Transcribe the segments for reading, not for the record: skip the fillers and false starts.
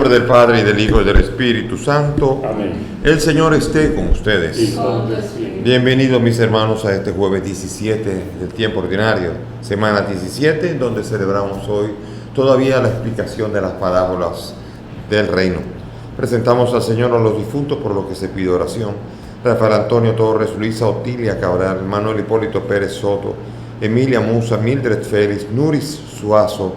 nombre del Padre, y del Hijo, y del Espíritu Santo. Amén. El Señor esté con ustedes. Y con tu espíritu. Bienvenidos, mis hermanos, a este jueves 17 del tiempo ordinario, semana 17, donde celebramos hoy todavía la explicación de las parábolas del reino. Presentamos al Señor a los difuntos, por lo que se pide oración. Rafael Antonio Torres, Luisa Otilia Cabral, Manuel Hipólito Pérez Soto, Emilia Musa, Mildred Félix, Nuris Suazo,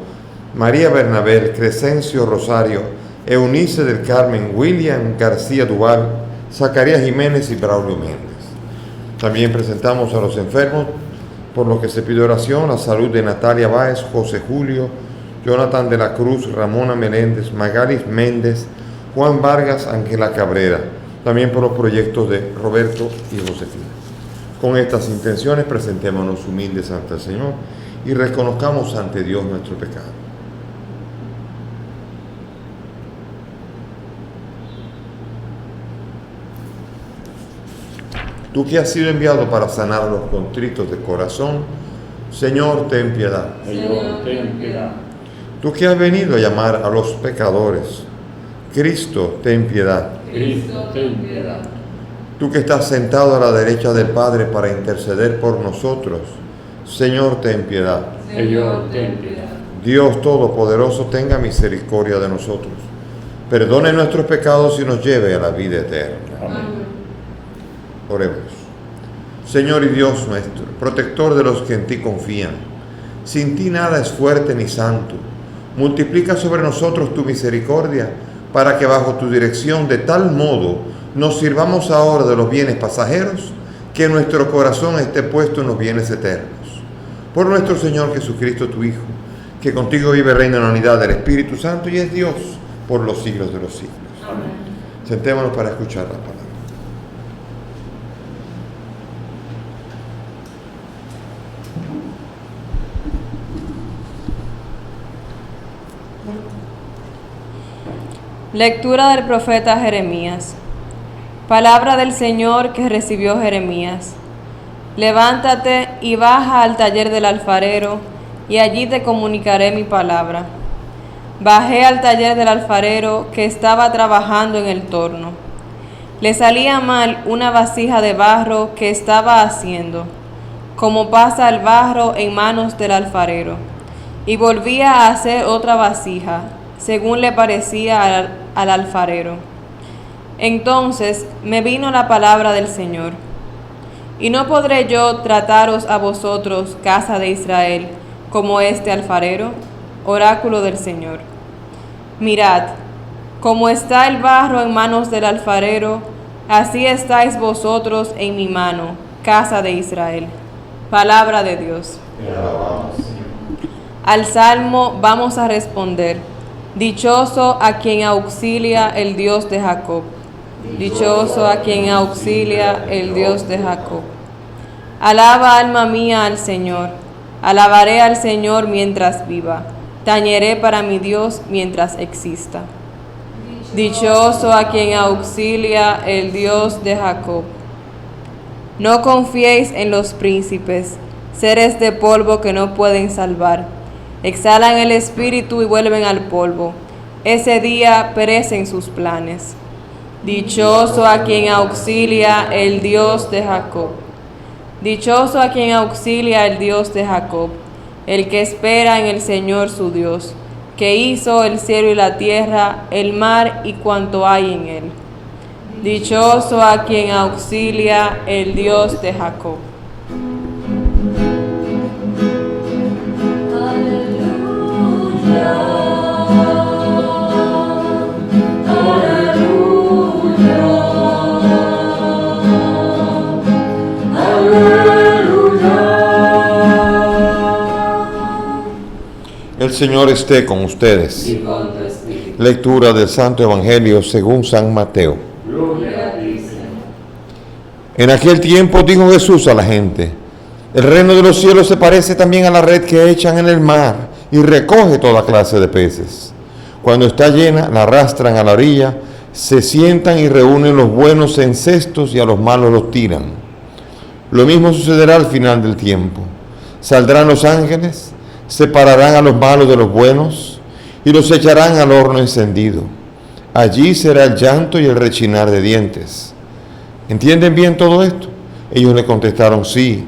María Bernabel, Crescencio Rosario, Eunice del Carmen, William García Duval, Zacarías Jiménez y Braulio Méndez. También presentamos a los enfermos, por lo que se pide oración, la salud de Natalia Báez, José Julio, Jonathan de la Cruz, Ramona Meléndez, Magalis Méndez, Juan Vargas, Ángela Cabrera. También por los proyectos de Roberto y Josefina. Con estas intenciones presentémonos humildes ante el Señor y reconozcamos ante Dios nuestro pecado. Tú que has sido enviado para sanar a los contritos de corazón, Señor, ten piedad. Señor, ten piedad. Tú que has venido a llamar a los pecadores, Cristo, ten piedad. Cristo, ten piedad. Tú que estás sentado a la derecha del Padre para interceder por nosotros, Señor, ten piedad. Señor, ten piedad. Dios Todopoderoso, tenga misericordia de nosotros. Perdone nuestros pecados y nos lleve a la vida eterna. Amén. Oremos. Señor y Dios nuestro, protector de los que en ti confían, sin ti nada es fuerte ni santo. Multiplica sobre nosotros tu misericordia, para que bajo tu dirección de tal modo nos sirvamos ahora de los bienes pasajeros, que nuestro corazón esté puesto en los bienes eternos. Por nuestro Señor Jesucristo, tu Hijo, que contigo vive y reina en la unidad del Espíritu Santo y es Dios por los siglos de los siglos. Amén. Sentémonos para escuchar la palabra. Lectura del profeta Jeremías. Palabra del Señor que recibió Jeremías. Levántate y baja al taller del alfarero, y allí te comunicaré mi palabra. Bajé al taller del alfarero que estaba trabajando en el torno. Le salía mal una vasija de barro que estaba haciendo, como pasa el barro en manos del alfarero, y volvía a hacer otra vasija, según le parecía al alfarero. Entonces me vino la palabra del Señor. ¿Y no podré yo trataros a vosotros, casa de Israel, como este alfarero? Oráculo del Señor. Mirad, como está el barro en manos del alfarero, así estáis vosotros en mi mano, casa de Israel. Palabra de Dios. Te alabamos, Señor. Al salmo vamos a responder: dichoso a quien auxilia el Dios de Jacob. Dichoso a quien auxilia el Dios de Jacob. Alaba, alma mía, al Señor. Alabaré al Señor mientras viva. Tañeré para mi Dios mientras exista. Dichoso a quien auxilia el Dios de Jacob. No confiéis en los príncipes, seres de polvo que no pueden salvar. Exhalan el espíritu y vuelven al polvo. Ese día perecen sus planes. Dichoso a quien auxilia el Dios de Jacob. Dichoso a quien auxilia el Dios de Jacob, el que espera en el Señor su Dios, que hizo el cielo y la tierra, el mar y cuanto hay en él. Dichoso a quien auxilia el Dios de Jacob. El Señor esté con ustedes. Y con tu espíritu. Lectura del Santo Evangelio según San Mateo. Gloria a ti, Señor. En aquel tiempo dijo Jesús a la gente: el reino de los cielos se parece también a la red que echan en el mar y recoge toda clase de peces. Cuando está llena, la arrastran a la orilla, se sientan y reúnen los buenos en cestos y a los malos los tiran. Lo mismo sucederá al final del tiempo. Saldrán los ángeles, separarán a los malos de los buenos y los echarán al horno encendido. Allí será el llanto y el rechinar de dientes. ¿Entienden bien todo esto? Ellos le contestaron, sí.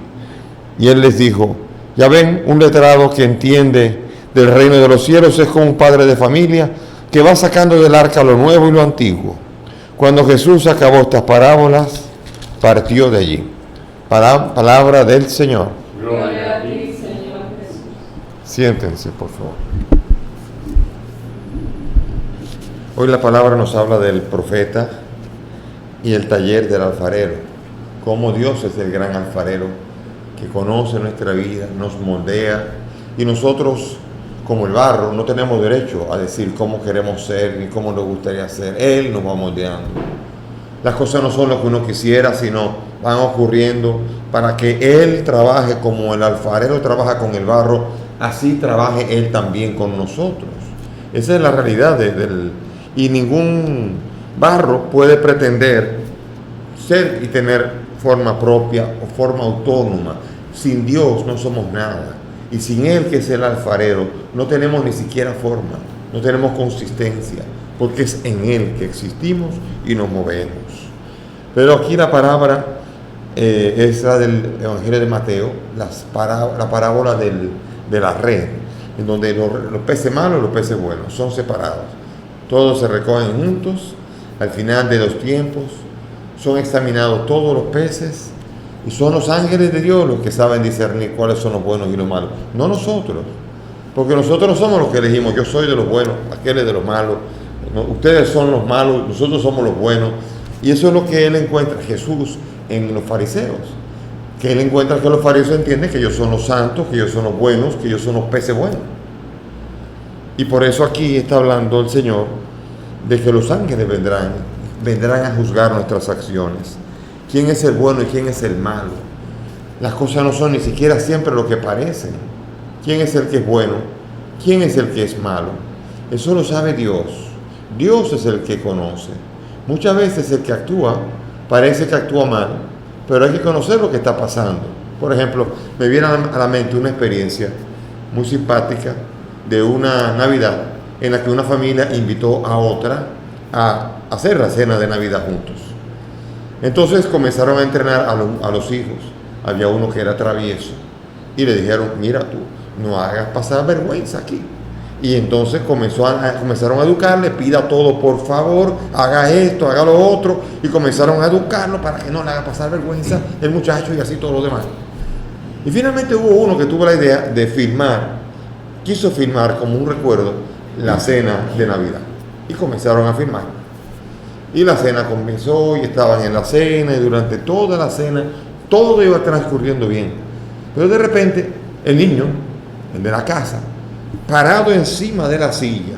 Y él les dijo, ya ven, un letrado que entiende del reino de los cielos es como un padre de familia que va sacando del arca lo nuevo y lo antiguo. Cuando Jesús acabó estas parábolas, partió de allí. Palabra del Señor. Gloria a ti, Señor Jesús. Siéntense, por favor. Hoy la palabra nos habla del profeta y el taller del alfarero. Cómo Dios es el gran alfarero que conoce nuestra vida, nos moldea, y nosotros, como el barro, no tenemos derecho a decir cómo queremos ser ni cómo nos gustaría ser. Él nos va moldeando. Las cosas no son lo que uno quisiera, sino van ocurriendo para que Él trabaje como el alfarero trabaja con el barro, así trabaje Él también con nosotros. Esa es la realidad y ningún barro puede pretender ser y tener forma propia o forma autónoma. Sin Dios no somos nada. Y sin Él, que es el alfarero, no tenemos ni siquiera forma, no tenemos consistencia, porque es en Él que existimos y nos movemos. Pero aquí la palabra es la del Evangelio de Mateo, la parábola de la red, en donde los peces malos y los peces buenos son separados. Todos se recogen juntos, al final de los tiempos son examinados todos los peces, y son los ángeles de Dios los que saben discernir cuáles son los buenos y los malos, no nosotros, porque nosotros no somos los que elegimos. Yo soy de los buenos, aquel es de los malos, ustedes son los malos, nosotros somos los buenos. Y eso es lo que Él encuentra, Jesús, en los fariseos, que Él encuentra que los fariseos entienden que ellos son los santos, que ellos son los buenos, que ellos son los peces buenos. Y por eso aquí está hablando el Señor de que los ángeles vendrán a juzgar nuestras acciones. ¿Quién es el bueno y quién es el malo? Las cosas no son ni siquiera siempre lo que parecen. ¿Quién es el que es bueno? ¿Quién es el que es malo? Eso lo sabe Dios. Dios es el que conoce. Muchas veces el que actúa parece que actúa mal, pero hay que conocer lo que está pasando. Por ejemplo, me viene a la mente una experiencia muy simpática de una Navidad en la que una familia invitó a otra a hacer la cena de Navidad juntos. Entonces comenzaron a entrenar a los hijos. Había uno que era travieso y le dijeron, mira tú, no hagas pasar vergüenza aquí. Y entonces comenzaron a educarle, pida todo por favor, haga esto, haga lo otro, y comenzaron a educarlo para que no le haga pasar vergüenza el muchacho y así todos los demás. Y finalmente hubo uno que tuvo la idea de quiso filmar como un recuerdo la cena de Navidad, y comenzaron a filmar. Y la cena comenzó y estaban en la cena, y durante toda la cena todo iba transcurriendo bien. Pero de repente el niño, el de la casa, parado encima de la silla,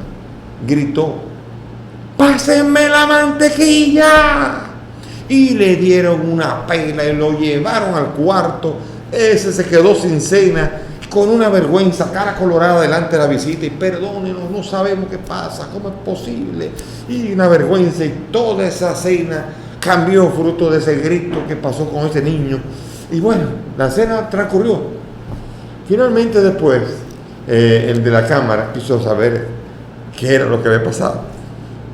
gritó, ¡pásenme la mantequilla! Y le dieron una pela y lo llevaron al cuarto. Ese se quedó sin cena, con una vergüenza, cara colorada delante de la visita, y perdónenos, no sabemos qué pasa, cómo es posible, y una vergüenza, y toda esa cena cambió fruto de ese grito que pasó con ese niño. Y bueno, la cena transcurrió. Finalmente después, el de la cámara quiso saber qué era lo que había pasado,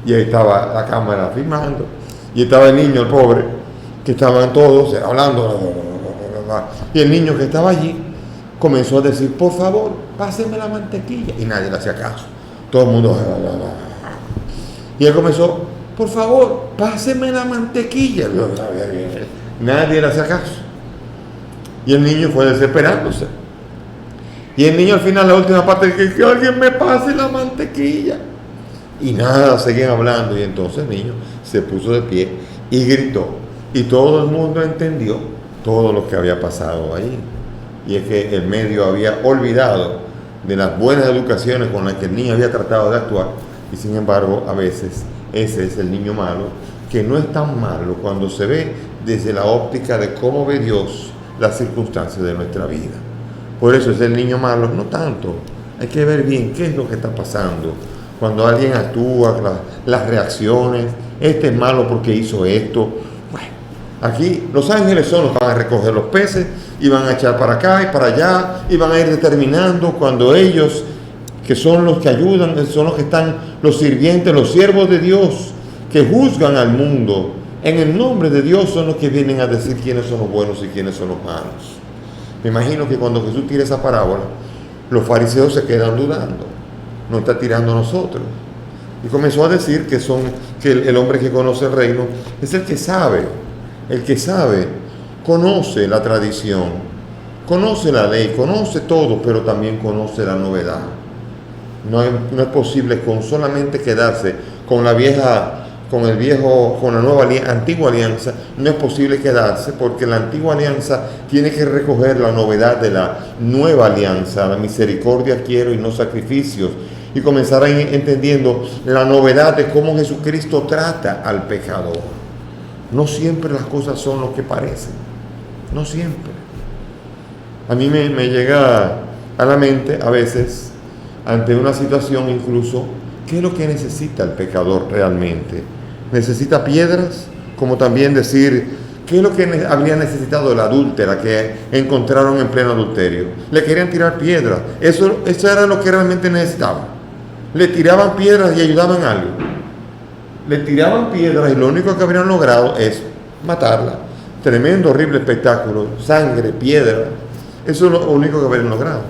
y ahí estaba la cámara filmando, y estaba el niño, el pobre, que estaban todos hablando, y el niño que estaba allí comenzó a decir, por favor, pásenme la mantequilla, y nadie le hacía caso, todo el mundo, y él comenzó, por favor, pásenme la mantequilla, nadie le hacía caso, y el niño fue desesperándose, y el niño al final, la última parte, que alguien me pase la mantequilla, y nada, seguían hablando, y entonces el niño se puso de pie y gritó, y todo el mundo entendió todo lo que había pasado ahí. Y es que el medio había olvidado de las buenas educaciones con las que el niño había tratado de actuar, y sin embargo a veces ese es el niño malo, que no es tan malo cuando se ve desde la óptica de cómo ve Dios las circunstancias de nuestra vida. Por eso es el niño malo, no tanto, hay que ver bien qué es lo que está pasando cuando alguien actúa, las reacciones, este es malo porque hizo esto. Bueno, aquí los ángeles son los que van a recoger los peces y van a echar para acá y para allá, y van a ir determinando cuando ellos, que son los que ayudan, son los que están, los sirvientes, los siervos de Dios, que juzgan al mundo en el nombre de Dios son los que vienen a decir quiénes son los buenos y quiénes son los malos. Me imagino que cuando Jesús tira esa parábola, los fariseos se quedan dudando. No está tirando a nosotros. Y comenzó a decir que el hombre que conoce el reino es el que sabe, conoce la tradición, conoce la ley, conoce todo, pero también conoce la novedad. No es posible con solamente quedarse con la antigua alianza. No es posible quedarse, porque la antigua alianza tiene que recoger la novedad de la nueva alianza. La misericordia quiero y no sacrificios. Y comenzar entendiendo la novedad de cómo Jesucristo trata al pecador. No siempre las cosas son lo que parecen. No siempre. A mí me llega a la mente a veces, ante una situación incluso, ¿qué es lo que necesita el pecador realmente? ¿Necesita piedras? Como también decir, ¿qué es lo que habría necesitado la adúltera que encontraron en pleno adulterio? Le querían tirar piedras. Eso era lo que realmente necesitaba. Le tiraban piedras y ayudaban en algo. Le tiraban piedras y lo único que habrían logrado es matarla. Tremendo, horrible espectáculo. Sangre, piedra. Eso es lo único que habrían logrado.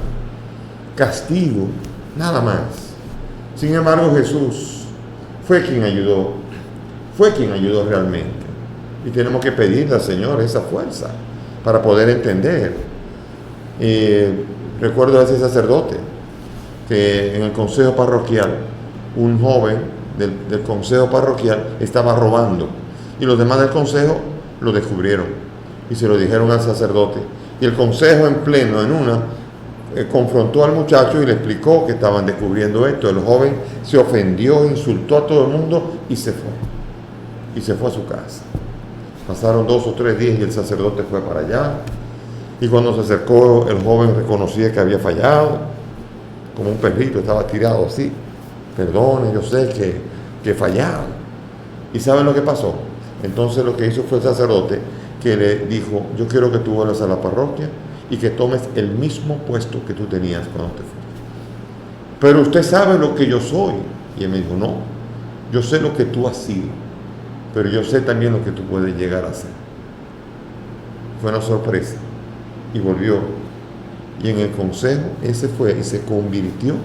Castigo, nada más. Sin embargo, Jesús fue quien ayudó realmente. Y tenemos que pedirle al Señor esa fuerza para poder entender. Recuerdo a ese sacerdote que en el consejo parroquial, un joven del consejo parroquial estaba robando, y los demás del consejo lo descubrieron y se lo dijeron al sacerdote. Y el consejo en pleno, confrontó al muchacho y le explicó que estaban descubriendo esto. El joven se ofendió, insultó a todo el mundo y se fue. Y se fue a su casa. Pasaron 2 o 3 días y el sacerdote fue para allá. Y cuando se acercó, el joven reconocía que había fallado. Como un perrito, estaba tirado así. Perdone, yo sé que he fallado. ¿Y saben lo que pasó? Entonces lo que hizo fue el sacerdote que le dijo: yo quiero que tú vuelvas a la parroquia y que tomes el mismo puesto que tú tenías cuando te fuiste. Pero usted sabe lo que yo soy. Y él me dijo: no, yo sé lo que tú has sido, pero yo sé también lo que tú puedes llegar a ser. Fue una sorpresa. Y volvió. Y en el consejo, ese fue y se convirtió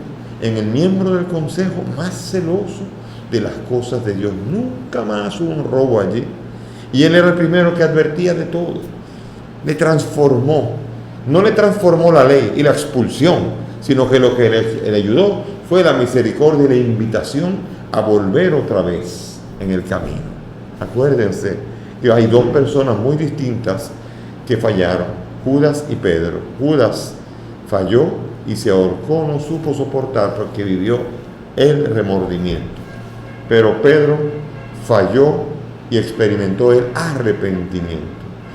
en el miembro del consejo más celoso de las cosas de Dios. Nunca más hubo un robo allí. Y él era el primero que advertía de todo. Le transformó. No le transformó la ley y la expulsión, sino que lo que le ayudó fue la misericordia y la invitación a volver otra vez en el camino. Acuérdense que hay 2 personas muy distintas que fallaron: Judas y Pedro. Judas falló y se ahorcó, no supo soportar porque vivió el remordimiento. Pero Pedro falló y experimentó el arrepentimiento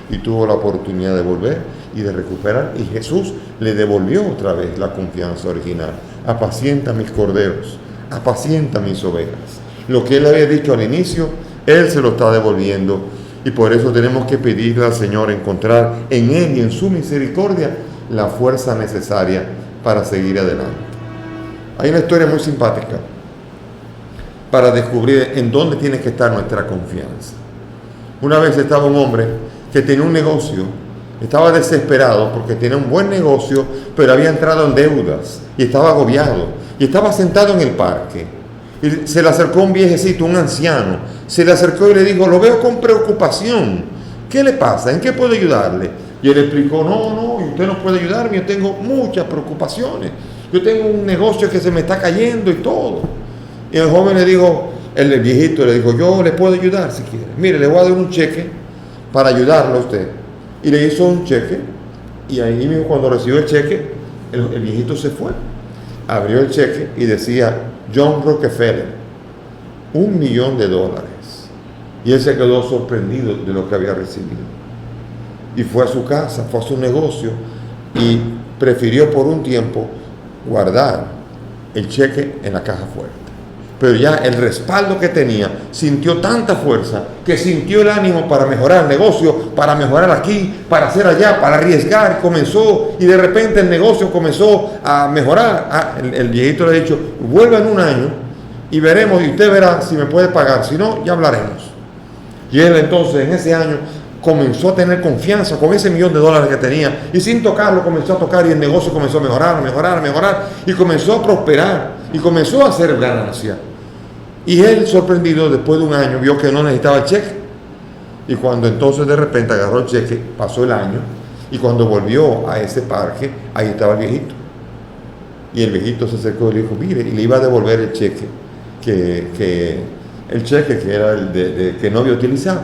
y tuvo la oportunidad de volver y de recuperar, y Jesús le devolvió otra vez la confianza original. Apacienta mis corderos, apacienta mis ovejas. Lo que él había dicho al inicio, él se lo está devolviendo, y por eso tenemos que pedirle al Señor encontrar en él y en su misericordia la fuerza necesaria para seguir adelante. Hay una historia muy simpática para descubrir en dónde tiene que estar nuestra confianza. Una vez estaba un hombre que tenía un negocio, estaba desesperado porque tenía un buen negocio, pero había entrado en deudas y estaba agobiado y estaba sentado en el parque. Y se le acercó un viejecito, un anciano, se le acercó y le dijo: lo veo con preocupación, ¿qué le pasa? ¿En qué puedo ayudarle? Y él explicó: no, usted no puede ayudarme, yo tengo muchas preocupaciones, yo tengo un negocio que se me está cayendo y todo. Y el joven le dijo, el viejito le dijo: yo le puedo ayudar si quiere, mire, le voy a dar un cheque para ayudarlo a usted. Y le hizo un cheque, y ahí mismo cuando recibió el cheque, el viejito se fue, abrió el cheque y decía: John Rockefeller, $1 millón. Y él se quedó sorprendido de lo que había recibido. Y fue a su casa, fue a su negocio, y prefirió por un tiempo guardar el cheque en la caja fuerte. Pero ya el respaldo que tenía, sintió tanta fuerza que sintió el ánimo para mejorar el negocio, para mejorar aquí, para hacer allá, para arriesgar. Comenzó, y de repente el negocio comenzó a mejorar. El viejito le ha dicho: vuelva en un año y veremos, y usted verá si me puede pagar, si no, ya hablaremos. Y él entonces en ese año comenzó a tener confianza con ese $1.000.000 que tenía, y sin tocarlo comenzó a tocar, y el negocio comenzó a mejorar, y comenzó a prosperar, y comenzó a hacer ganancia. Y él, sorprendido, después de un año, vio que no necesitaba el cheque. Y cuando entonces de repente agarró el cheque, pasó el año, y cuando volvió a ese parque, ahí estaba el viejito. Y el viejito se acercó y le dijo, mire, y le iba a devolver el cheque, que era el que no había utilizado.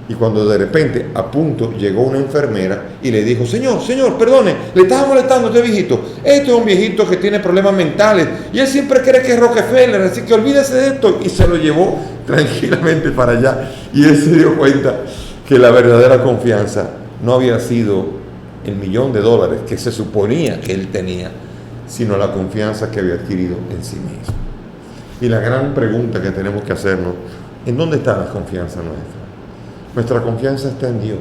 Y cuando de repente, a punto, llegó una enfermera y le dijo, señor, perdone, le estaba molestando a este viejito. Este es un viejito que tiene problemas mentales y él siempre cree que es Rockefeller, así que olvídese de esto. Y se lo llevó tranquilamente para allá. Y él se dio cuenta que la verdadera confianza no había sido el $1.000.000 que se suponía que él tenía, sino la confianza que había adquirido en sí mismo. Y la gran pregunta que tenemos que hacernos, ¿en dónde está la confianza nuestra? Nuestra confianza está en Dios.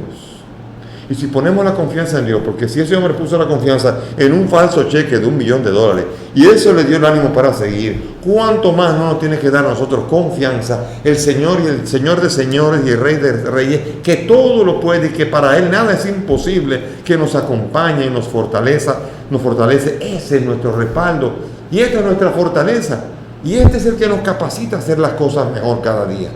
Y si ponemos la confianza en Dios, porque si ese hombre puso la confianza en un falso cheque de $1.000.000 y eso le dio el ánimo para seguir, ¿cuánto más no nos tiene que dar a nosotros confianza el Señor, y el Señor de señores y el Rey de reyes, que todo lo puede y que para Él nada es imposible, que nos acompaña y nos fortalece? Ese es nuestro respaldo y esta es nuestra fortaleza, y este es el que nos capacita a hacer las cosas mejor cada día.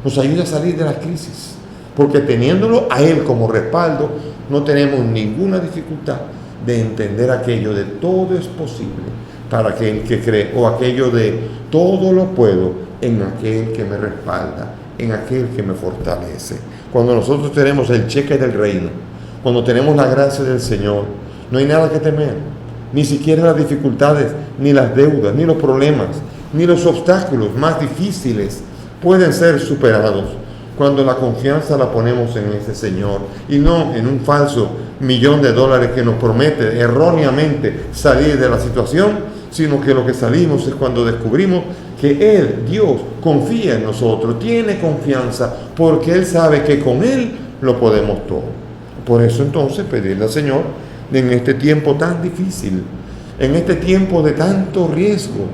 Nos ayuda a salir de las crisis, porque teniéndolo a Él como respaldo, no tenemos ninguna dificultad de entender aquello de todo es posible para aquel que cree, o aquello de todo lo puedo en aquel que me respalda, en aquel que me fortalece. Cuando nosotros tenemos el cheque del reino, cuando tenemos la gracia del Señor, no hay nada que temer, ni siquiera las dificultades, ni las deudas, ni los problemas, ni los obstáculos más difíciles pueden ser superados cuando la confianza la ponemos en ese Señor y no en un falso $1.000.000 que nos promete erróneamente salir de la situación, sino que lo que salimos es cuando descubrimos que Él, Dios, confía en nosotros, tiene confianza, porque Él sabe que con Él lo podemos todo. Por eso entonces pedirle al Señor, en este tiempo tan difícil, en este tiempo de tanto riesgo,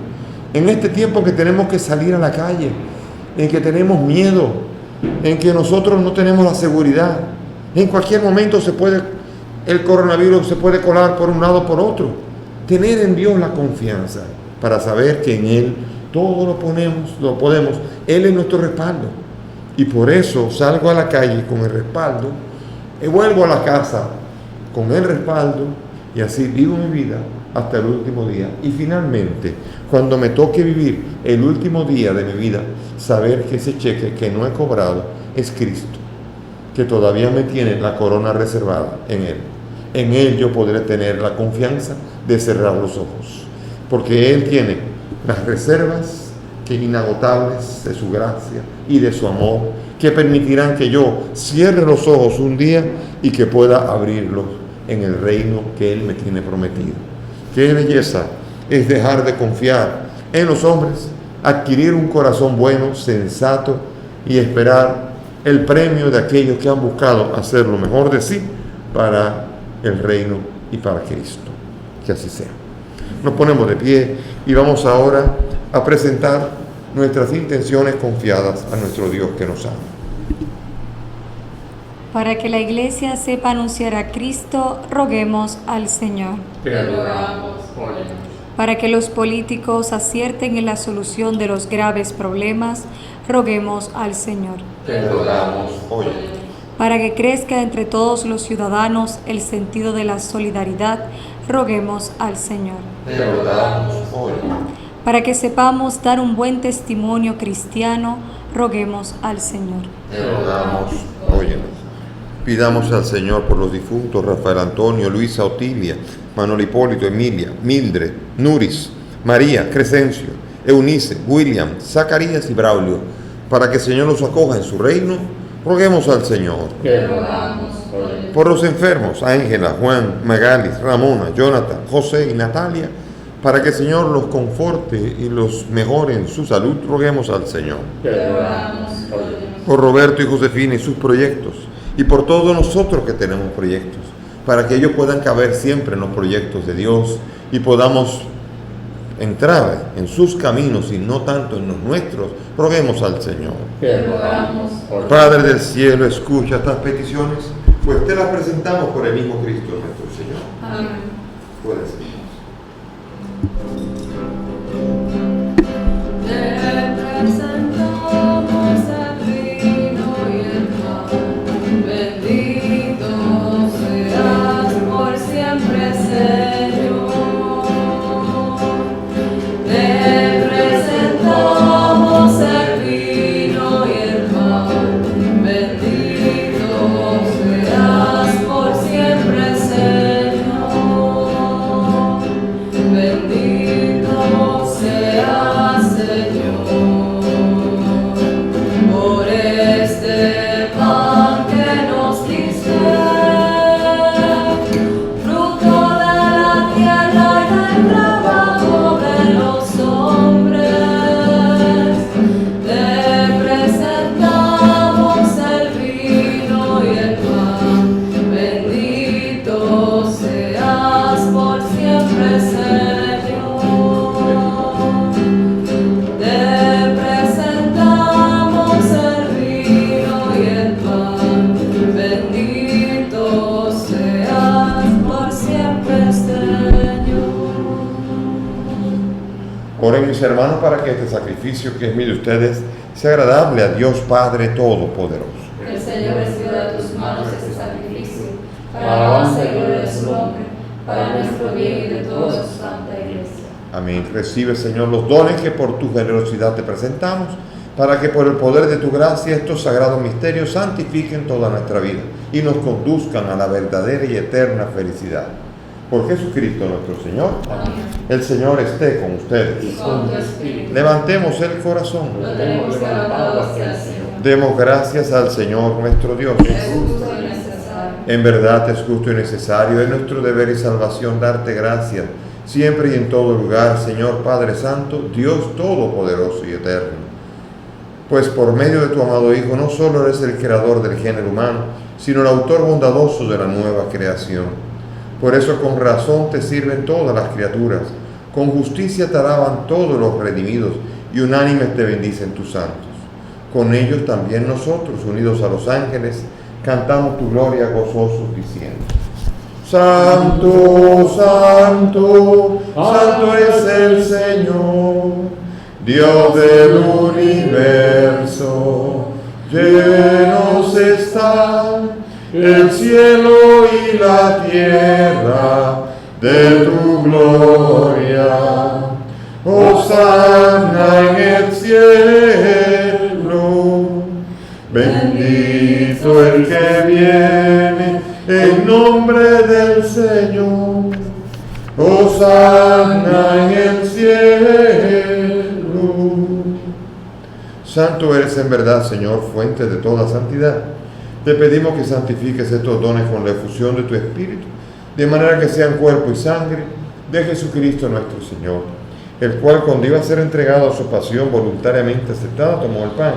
en este tiempo que tenemos que salir a la calle, en que tenemos miedo, en que nosotros no tenemos la seguridad, en cualquier momento el coronavirus se puede colar por un lado o por otro. Tener en Dios la confianza para saber que en Él todo lo podemos. Él es nuestro respaldo, y por eso salgo a la calle con el respaldo y vuelvo a la casa con el respaldo, y así vivo mi vida hasta el último día. Y finalmente, cuando me toque vivir el último día de mi vida, saber que ese cheque que no he cobrado es Cristo, que todavía me tiene la corona reservada en Él. En Él yo podré tener la confianza de cerrar los ojos, porque Él tiene las reservas inagotables de su gracia y de su amor, que permitirán que yo cierre los ojos un día y que pueda abrirlos en el reino que Él me tiene prometido. Qué belleza es dejar de confiar en los hombres, adquirir un corazón bueno, sensato, y esperar el premio de aquellos que han buscado hacer lo mejor de sí para el reino y para Cristo. Que así sea. Nos ponemos de pie y vamos ahora a presentar nuestras intenciones confiadas a nuestro Dios que nos ama. Para que la Iglesia sepa anunciar a Cristo, roguemos al Señor. Te rogamos, óyenos. Para que los políticos acierten en la solución de los graves problemas, roguemos al Señor. Te rogamos, óyenos. Para que crezca entre todos los ciudadanos el sentido de la solidaridad, roguemos al Señor. Te rogamos, óyenos. Para que sepamos dar un buen testimonio cristiano, roguemos al Señor. Te rogamos, óyenos. Pidamos al Señor por los difuntos Rafael Antonio, Luisa Otilia, Manuel Hipólito, Emilia, Mildred, Nuris, María, Crescencio, Eunice, William, Zacarías y Braulio, para que el Señor los acoja en su reino. Roguemos al Señor. Te rogamos, óyenos. Por los enfermos, Ángela, Juan, Magalis, Ramona, Jonathan, José y Natalia, para que el Señor los conforte y los mejore en su salud, roguemos al Señor. Te rogamos, óyenos. Por Roberto y Josefina y sus proyectos, y por todos nosotros que tenemos proyectos, para que ellos puedan caber siempre en los proyectos de Dios y podamos entrar en sus caminos y no tanto en los nuestros, roguemos al Señor. Te rogamos, oh Dios. Padre del cielo, escucha estas peticiones, pues te las presentamos por el mismo Cristo nuestro Señor. Amén. Puedes ir. Te presentamos el vino y el pan, bendito serás por siempre, Señor. Te presentamos el vino y el pan, bendito serás por siempre, Señor. Bendito seas, Señor, por este pan que nos diste, fruto de la tierra y del trabajo de los hombres. Te presentamos el vino y el pan, bendito seas por siempre, Señor. Te presentamos el vino y el pan, bendito seas por siempre, Señor. Oren mis hermanos para que este sacrificio que es mío de ustedes sea agradable a Dios Padre Todopoderoso. Que el Señor reciba de tus manos este sacrificio, para alabanza y gloria de su nombre, para nuestro bien y de toda su santa iglesia. Amén. Recibe, Señor, los dones que por tu generosidad te presentamos, para que por el poder de tu gracia estos sagrados misterios santifiquen toda nuestra vida y nos conduzcan a la verdadera y eterna felicidad. Por Jesucristo nuestro Señor. Amén. El Señor esté con ustedes. Y con tu espíritu. Levantemos el corazón. Lo tenemos levantado hacia el Señor. Demos gracias al Señor nuestro Dios. Es justo y necesario. En verdad es justo y necesario, es nuestro deber y salvación darte gracias, siempre y en todo lugar, Señor Padre Santo, Dios Todopoderoso y Eterno. Pues por medio de tu amado Hijo no solo eres el creador del género humano, sino el autor bondadoso de la nueva creación. Por eso con razón te sirven todas las criaturas, con justicia te alaban todos los redimidos, y unánimes te bendicen tus santos. Con ellos también nosotros, unidos a los ángeles, cantamos tu gloria gozosos diciendo: Santo, santo, santo es el Señor, Dios del universo. Llenos están el cielo y la tierra de tu gloria. Hosana en el cielo. Bendito el que viene en nombre del Señor. Hosana en el cielo. Santo eres en verdad, Señor, fuente de toda santidad. Te pedimos que santifiques estos dones con la efusión de tu Espíritu, de manera que sean cuerpo y sangre de Jesucristo nuestro Señor, el cual cuando iba a ser entregado a su pasión voluntariamente aceptada, tomó el pan,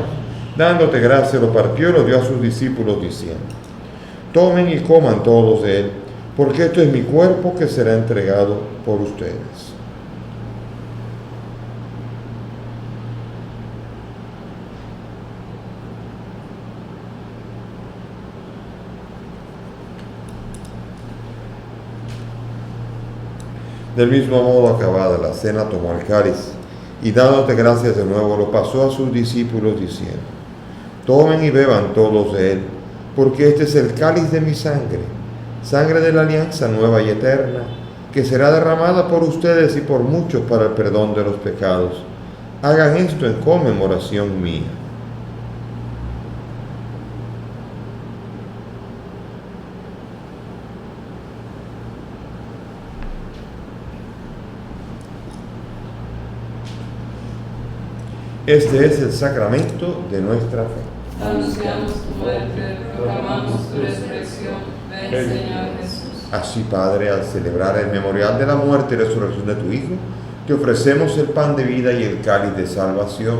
dándote gracias, lo partió y lo dio a sus discípulos diciendo: tomen y coman todos de él, porque esto es mi cuerpo que será entregado por ustedes. Del mismo modo, acabada la cena, tomó el cáliz y dándote gracias de nuevo, lo pasó a sus discípulos diciendo: tomen y beban todos de él, porque este es el cáliz de mi sangre, sangre de la alianza nueva y eterna, que será derramada por ustedes y por muchos para el perdón de los pecados. Hagan esto en conmemoración mía. Este es el sacramento de nuestra fe. Anunciamos tu muerte, proclamamos tu resurrección. Ven, Señor Jesús. Así, Padre, al celebrar el memorial de la muerte y resurrección de tu Hijo, te ofrecemos el pan de vida y el cáliz de salvación,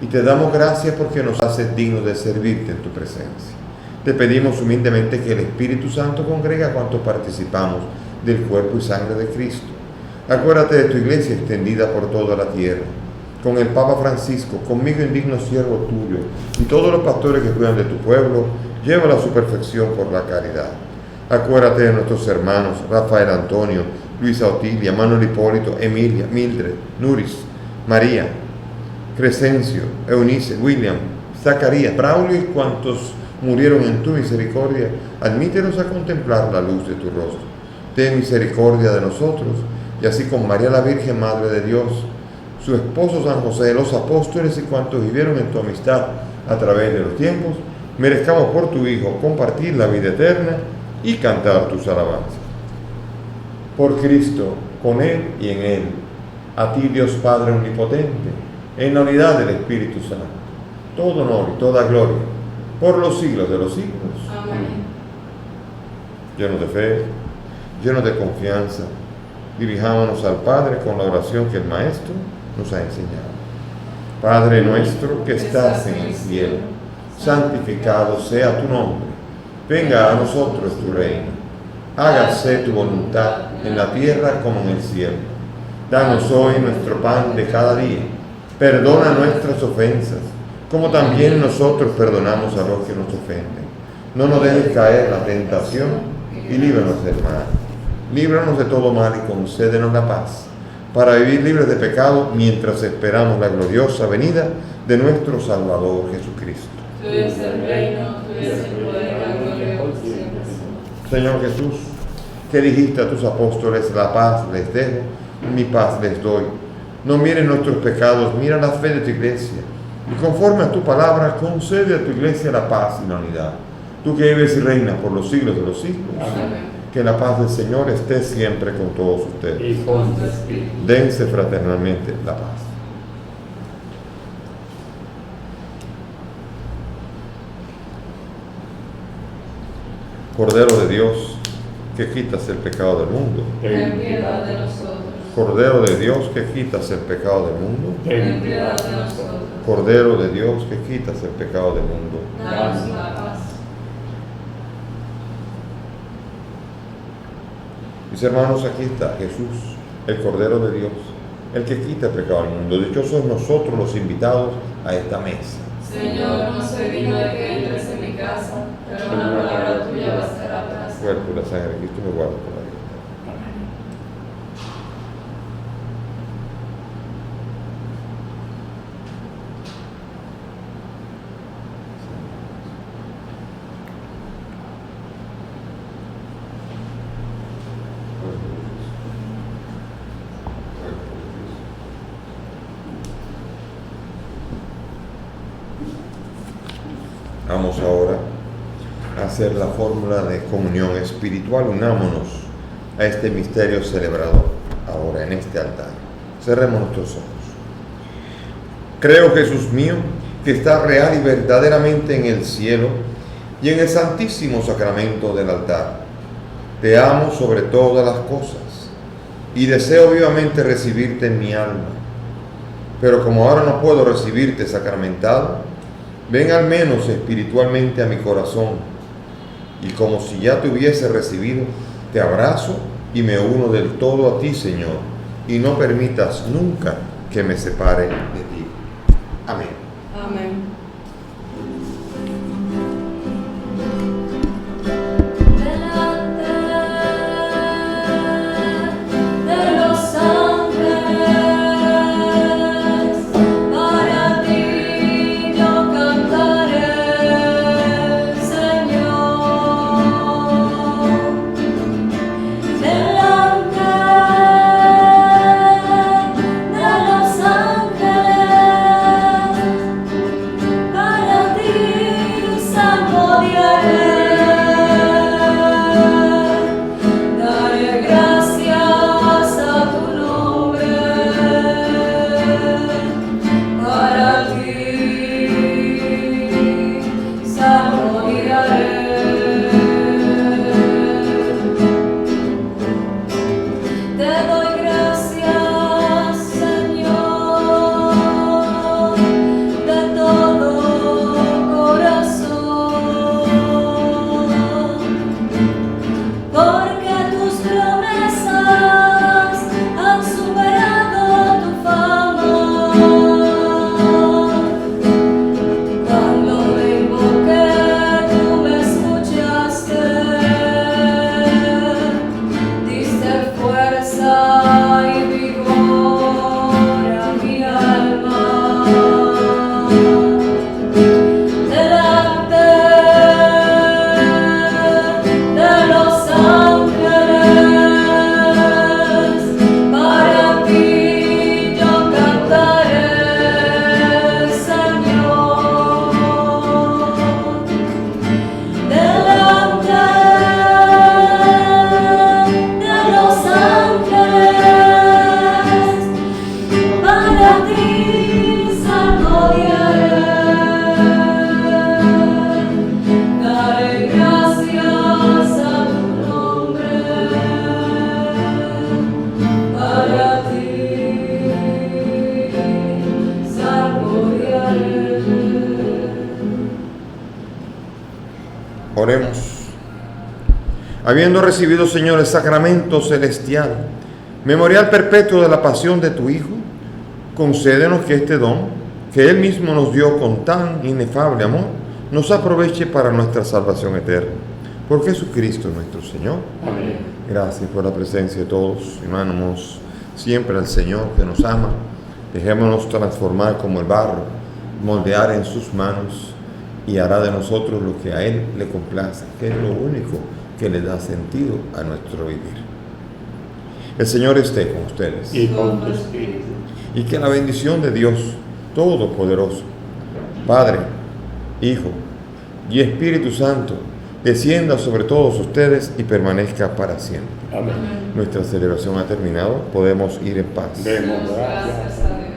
y te damos gracias porque nos haces dignos de servirte en tu presencia. Te pedimos humildemente que el Espíritu Santo congregue a cuantos participamos del cuerpo y sangre de Cristo. Acuérdate de tu iglesia extendida por toda la tierra, con el Papa Francisco, conmigo indigno siervo tuyo, y todos los pastores que cuidan de tu pueblo, llévala a su perfección por la caridad. Acuérdate de nuestros hermanos Rafael Antonio, Luisa Otilia, Manuel Hipólito, Emilia, Mildred, Nuris, María, Crescencio, Eunice, William, Zacarías, Braulio y cuantos murieron en tu misericordia. Admítelos a contemplar la luz de tu rostro. Ten misericordia de nosotros, y así con María la Virgen, Madre de Dios, su esposo San José, los apóstoles y cuantos vivieron en tu amistad a través de los tiempos, merezcamos por tu Hijo compartir la vida eterna y cantar tus alabanzas. Por Cristo, con Él y en Él, a ti Dios Padre Omnipotente, en la unidad del Espíritu Santo, todo honor y toda gloria, por los siglos de los siglos. Amén. Llenos de fe, llenos de confianza, dirijámonos al Padre con la oración que el Maestro nos ha enseñado. Padre nuestro que estás en el cielo, santificado sea tu nombre. Venga a nosotros tu reino. Hágase tu voluntad en la tierra como en el cielo. Danos hoy nuestro pan de cada día. Perdona nuestras ofensas, como también nosotros perdonamos a los que nos ofenden. No nos dejes caer en la tentación y líbranos del mal. Líbranos de todo mal y concédenos la paz, para vivir libres de pecado mientras esperamos la gloriosa venida de nuestro Salvador Jesucristo. Tuyo es el reino, tuyo es el poder y la gloria por siempre. Señor Jesús, que dijiste a tus apóstoles, la paz les dejo, mi paz les doy. No miren nuestros pecados, mira la fe de tu iglesia. Y conforme a tu palabra, concede a tu iglesia la paz y la unidad. Tú que vives y reinas por los siglos de los siglos. Amén. Que la paz del Señor esté siempre con todos ustedes. Y con tu espíritu. Dense fraternalmente la paz. Cordero de Dios, que quitas el pecado del mundo. Ten piedad de nosotros. Cordero de Dios, que quitas el pecado del mundo. Ten piedad de nosotros. Cordero de Dios, que quitas el pecado del mundo. Danos la paz. Mis hermanos, aquí está Jesús, el Cordero de Dios, el que quita el pecado del mundo. Dichosos nosotros los invitados a esta mesa. Señor, no soy digno de que entres en mi casa, pero una palabra tuya bastará para El siempre. cuerpo y la sangre de Cristo me guarda por la vida. Vamos ahora a hacer la fórmula de comunión espiritual. Unámonos a este misterio celebrado ahora en este altar. Cerremos nuestros ojos. Creo, Jesús mío, que estás real y verdaderamente en el cielo y en el santísimo sacramento del altar. Te amo sobre todas las cosas y deseo vivamente recibirte en mi alma. Pero como ahora no puedo recibirte sacramentado, ven al menos espiritualmente a mi corazón, y como si ya te hubiese recibido, te abrazo y me uno del todo a ti, Señor, y no permitas nunca que me separe de ti. Amén. Amén. Delante de los ángeles Oremos. Habiendo recibido, Señor, el sacramento celestial, memorial perpetuo de la pasión de tu Hijo, concédenos que este don, que Él mismo nos dio con tan inefable amor, nos aproveche para nuestra salvación eterna. Por Jesucristo nuestro Señor. Amén. Gracias por la presencia de todos. Hermanos, siempre al Señor que nos ama. Dejémonos transformar como el barro, moldear en sus manos y hará de nosotros lo que a Él le complace, que es lo único que le da sentido a nuestro vivir. El Señor esté con ustedes. Y con tu espíritu. Y que la bendición de Dios Todopoderoso, Padre, Hijo y Espíritu Santo, descienda sobre todos ustedes y permanezca para siempre. Amén. Nuestra celebración ha terminado. Podemos ir en paz. Demos Gracias gracias. a Dios.